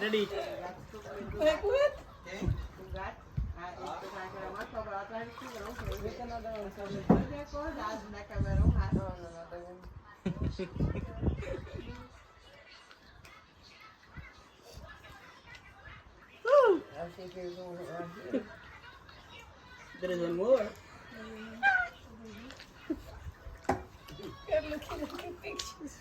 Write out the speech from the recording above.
Ready? Like what? With another one. Oh, another one. Woo! I think you're going right here. There is one more. Good looking at the pictures.